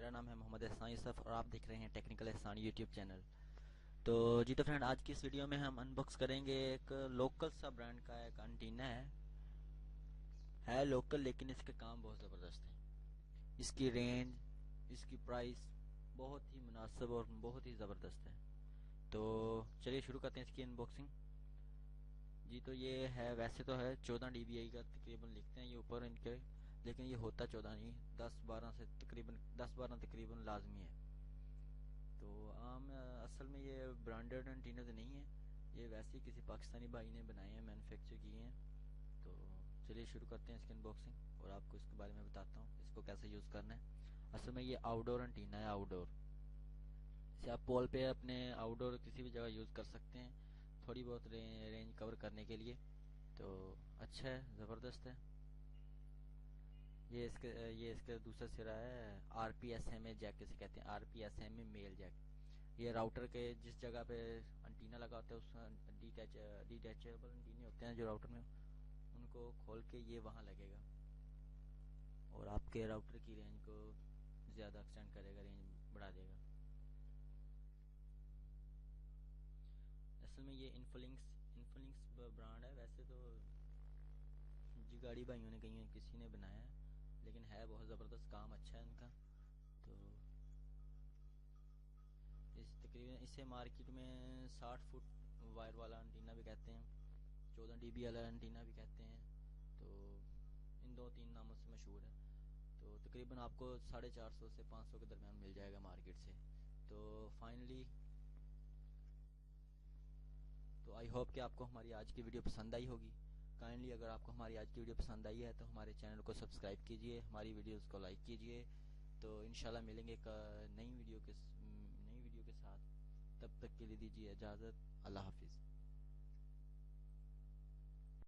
میرا نام ہے محمد احسان یوسف اور آپ دیکھ رہے ہیں ٹیکنیکل احسان یوٹیوب چینل۔ تو جی تو فرینڈ، آج کی اس ویڈیو میں ہم انباکس کریں گے ایک لوکل سا برانڈ کا ایک انٹینا ہے لوکل، لیکن اس کے کام بہت زبردست ہیں۔ اس کی رینج، اس کی پرائس بہت ہی مناسب اور بہت ہی زبردست ہے۔ تو چلیے شروع کرتے ہیں اس کی انباکسنگ۔ جی تو یہ ہے، ویسے تو ہے 14 dBi کا تقریباً لکھتے ہیں یہ اوپر ان کے، لیکن یہ ہوتا 14 نہیں، 10-12 سے تقریباً 10-12 تقریباً لازمی ہے۔ تو عام اصل میں یہ برانڈڈ انٹینرز نہیں ہے، یہ ویسے ہی کسی پاکستانی بھائی نے بنائے ہیں، مینوفیکچر کیے ہیں۔ تو چلیے شروع کرتے ہیں اس کی انباکسنگ اور آپ کو اس کے بارے میں بتاتا ہوں اس کو کیسے یوز کرنا ہے۔ اصل میں یہ آؤٹ ڈور انٹینا ہے، آؤٹ ڈور اسے آپ پول پہ اپنے آؤٹ ڈور کسی بھی جگہ یوز کر سکتے ہیں، تھوڑی بہت رینج کور کرنے کے لیے۔ تو اچھا ہے، زبردست ہے۔ یہ اس کا دوسرا سرا ہے، R P S M a jack کسے کہتے ہیں، آر پی ایس ایم اے میل جیک۔ یہ راؤٹر کے جس جگہ پہ انٹینا لگا ہوتا ہے، اس ڈیٹیچیبل انٹینے ہوتے ہیں جو راؤٹر میں، ان کو کھول کے یہ وہاں لگے گا اور آپ کے راؤٹر کی رینج کو زیادہ ایکسٹینڈ کرے گا، رینج بڑھا دے گا۔ اصل میں یہ انفلنکس برانڈ ہے، ویسے تو جی گاڑی بھائیوں نے کسی نے بنایا ہے، لیکن ہے بہت زبردست، کام اچھا ہے ان کا۔ تو تقریباً اسے مارکیٹ میں 60 فٹ وائر والا انٹینا بھی کہتے ہیں، 14 dB والا انٹینا بھی کہتے ہیں۔ تو ان 2-3 ناموں سے مشہور ہے۔ تو تقریباً آپ کو 450 سے 500 کے درمیان مل جائے گا مارکیٹ سے۔ تو فائنلی تو آئی ہوپ کہ آپ کو ہماری آج کی ویڈیو پسند آئی ہوگی۔ کائنڈلی اگر آپ کو ہماری آج کی ویڈیو پسند آئی ہے تو ہمارے چینل کو سبسکرائب کیجئے، ہماری ویڈیوز کو لائک کیجئے۔ تو انشاءاللہ ملیں گے ایک نئی ویڈیو کے ساتھ، تب تک کے لیے دیجیے اجازت، اللہ حافظ۔